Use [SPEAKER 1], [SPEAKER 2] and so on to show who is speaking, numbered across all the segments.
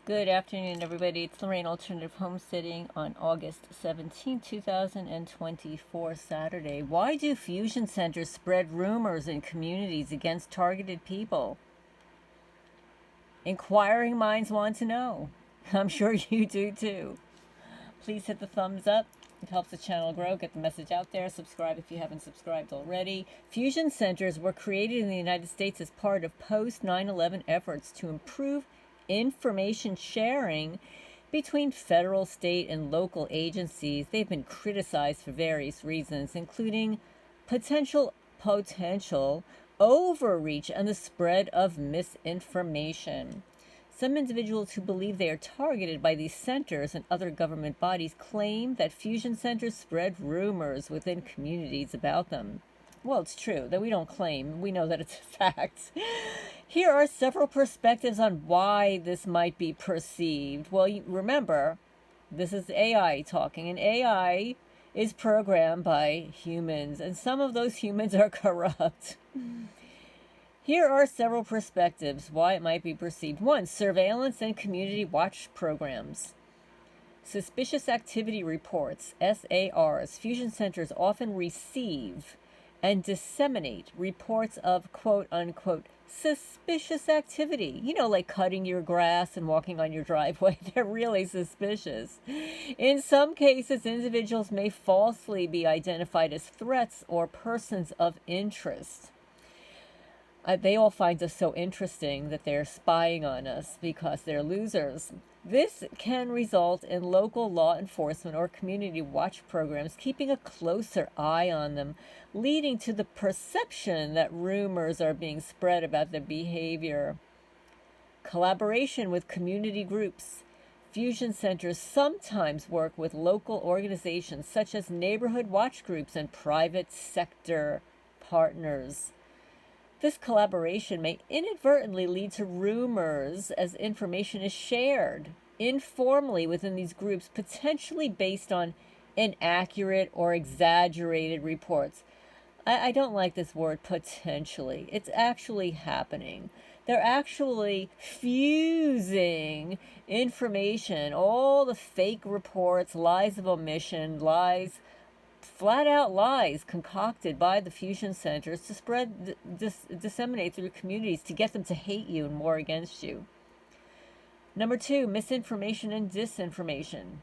[SPEAKER 1] Good afternoon, everybody. It's Lorraine Alternative Homesteading on August 17, 2024, Saturday. Why do fusion centers spread rumors in communities against targeted people? Inquiring minds want to know. I'm sure you do too. Please hit the thumbs up. It helps the channel grow, get the message out there. Subscribe if you haven't subscribed already. Fusion centers were created in the United States as part of post 9/11 efforts to improve information sharing between federal, state, and local agencies. They've been criticized for various reasons, including potential overreach and the spread of misinformation. Some individuals who believe they are targeted by these centers and other government bodies claim that fusion centers spread rumors within communities about them. Well, it's true that we don't claim. We know that it's a fact. Here are several perspectives on why this might be perceived. Well, remember, this is AI talking, and AI is programmed by humans, and some of those humans are corrupt. Here are several perspectives why it might be perceived. One, surveillance and community watch programs. Suspicious activity reports, SARs. Fusion centers often receive and disseminate reports of quote unquote suspicious activity. You know, like cutting your grass and walking on your driveway. They're really suspicious. In some cases, individuals may falsely be identified as threats or persons of interest. They all find us so interesting that they're spying on us because they're losers. This can result in local law enforcement or community watch programs keeping a closer eye on them, leading to the perception that rumors are being spread about their behavior. Collaboration with community groups. Fusion centers sometimes work with local organizations such as neighborhood watch groups and private sector partners. This collaboration may inadvertently lead to rumors as information is shared informally within these groups, potentially based on inaccurate or exaggerated reports. I don't like this word potentially. It's actually happening. They're actually fusing information, all the fake reports, lies of omission, lies, flat out lies concocted by the fusion centers to spread, disseminate through communities to get them to hate you and war against you. Number two, misinformation and disinformation.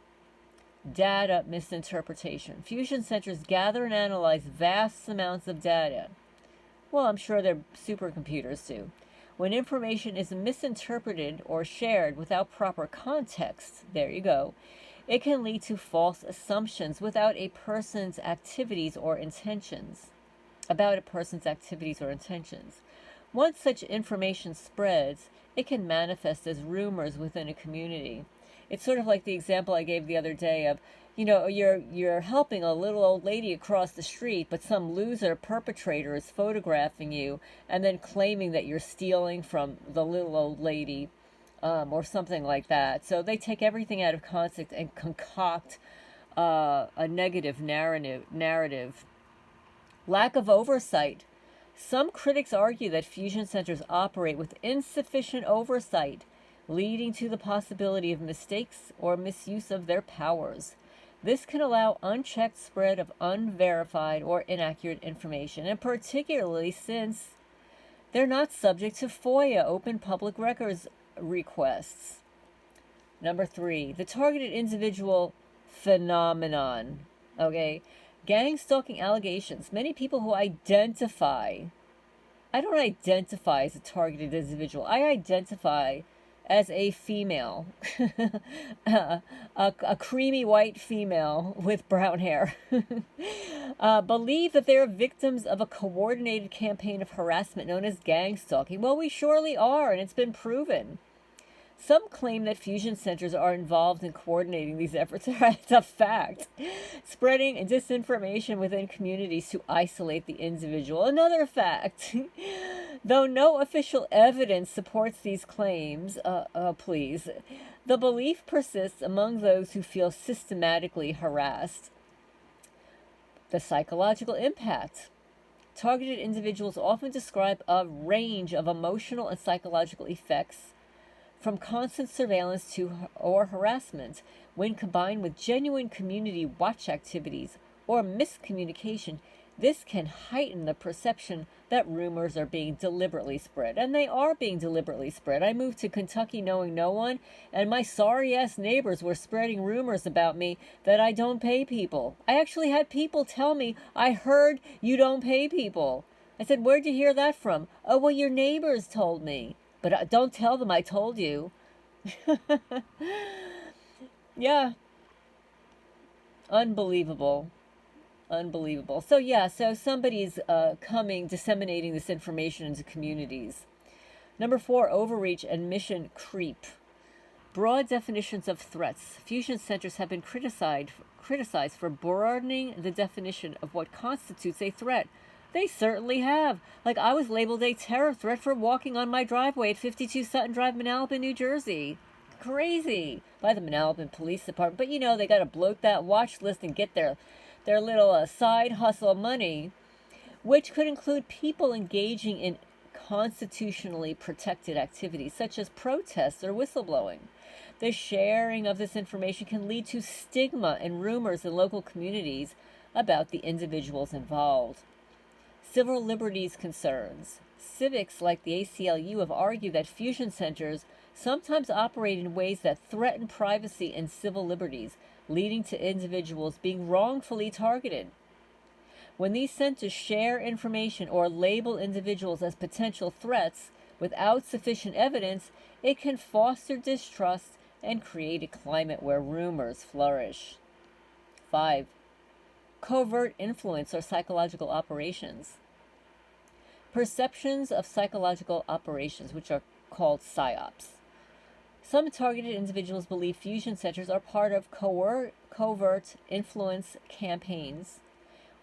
[SPEAKER 1] Data misinterpretation. Fusion centers gather and analyze vast amounts of data. Well, I'm sure they're supercomputers too. When information is misinterpreted or shared without proper context, there you go, it can lead to false assumptions without a person's activities or intentions. About a person's activities or intentions. Once such information spreads, it can manifest as rumors within a community. It's sort of like the example I gave the other day of, you're helping a little old lady across the street, but some loser perpetrator is photographing you and then claiming that you're stealing from the little old lady. Or something like that. So they take everything out of context and concoct a negative narrative. Lack of oversight. Some critics argue that fusion centers operate with insufficient oversight, leading to the possibility of mistakes or misuse of their powers. This can allow unchecked spread of unverified or inaccurate information, and particularly since they're not subject to FOIA, open public records requests. Number three, the targeted individual phenomenon. Okay, gang stalking allegations. Many people who identify, I don't identify as a targeted individual, I identify as a female, a creamy white female with brown hair, believe that they are victims of a coordinated campaign of harassment known as gang stalking. Well, we surely are, and it's been proven. Some claim that fusion centers are involved in coordinating these efforts. It's a fact. Spreading disinformation within communities to isolate the individual. Another fact. Though no official evidence supports these claims, please, the belief persists among those who feel systematically harassed. The psychological impact. Targeted individuals often describe a range of emotional and psychological effects from constant surveillance or harassment, when combined with genuine community watch activities or miscommunication, this can heighten the perception that rumors are being deliberately spread. And they are being deliberately spread. I moved to Kentucky knowing no one, and my sorry-ass neighbors were spreading rumors about me that I don't pay people. I actually had people tell me, I heard you don't pay people. I said, where'd you hear that from? Oh, well, your neighbors told me. But don't tell them I told you. Yeah. Unbelievable. Unbelievable. So yeah, so somebody's disseminating this information into communities. Number 4, overreach and mission creep. Broad definitions of threats. Fusion centers have been criticized for broadening the definition of what constitutes a threat. They certainly have. Like, I was labeled a terror threat for walking on my driveway at 52 Sutton Drive, Manalapan, New Jersey. Crazy. By the Manalapan Police Department. But you know, they got to bloat that watch list and get their little side hustle money, which could include people engaging in constitutionally protected activities such as protests or whistleblowing. The sharing of this information can lead to stigma and rumors in local communities about the individuals involved. Civil liberties concerns. Civics like the ACLU have argued that fusion centers sometimes operate in ways that threaten privacy and civil liberties, leading to individuals being wrongfully targeted. When these centers share information or label individuals as potential threats without sufficient evidence, it can foster distrust and create a climate where rumors flourish. 5. Covert influence or psychological operations. Perceptions of psychological operations, which are called psyops. Some targeted individuals believe fusion centers are part of covert influence campaigns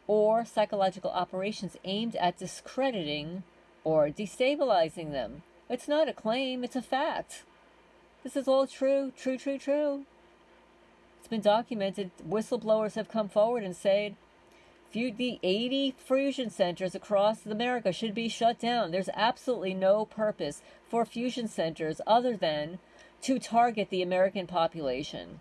[SPEAKER 1] or psychological operations aimed at discrediting or destabilizing them. It's not a claim, it's a fact. This is all true. It's been documented. Whistleblowers have come forward and said the 80 fusion centers across America should be shut down. There's absolutely no purpose for fusion centers other than to target the American population.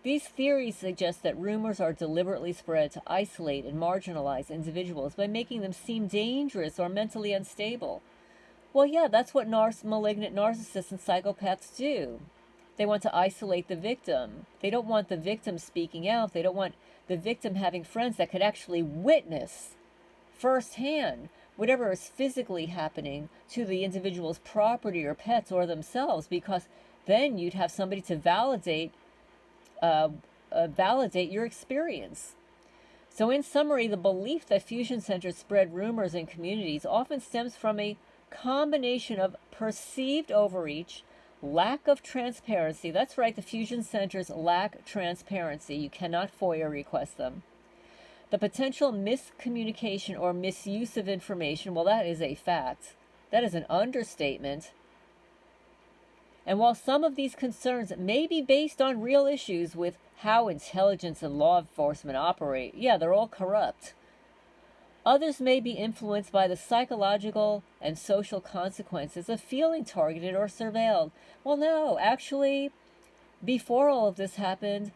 [SPEAKER 1] These theories suggest that rumors are deliberately spread to isolate and marginalize individuals by making them seem dangerous or mentally unstable. Well, yeah, that's what malignant narcissists and psychopaths do. They want to isolate the victim. They don't want the victim speaking out. They don't want the victim having friends that could actually witness firsthand whatever is physically happening to the individual's property or pets or themselves, because then you'd have somebody to validate your experience. So in summary, the belief that fusion centers spread rumors in communities often stems from a combination of perceived overreach, lack of transparency. That's right, the fusion centers lack transparency. You cannot FOIA request them. The potential miscommunication or misuse of information, well, that is a fact. That is an understatement. And while some of these concerns may be based on real issues with how intelligence and law enforcement operate, yeah, they're all corrupt. Others may be influenced by the psychological and social consequences of feeling targeted or surveilled. Well, no, actually, before all of this happened,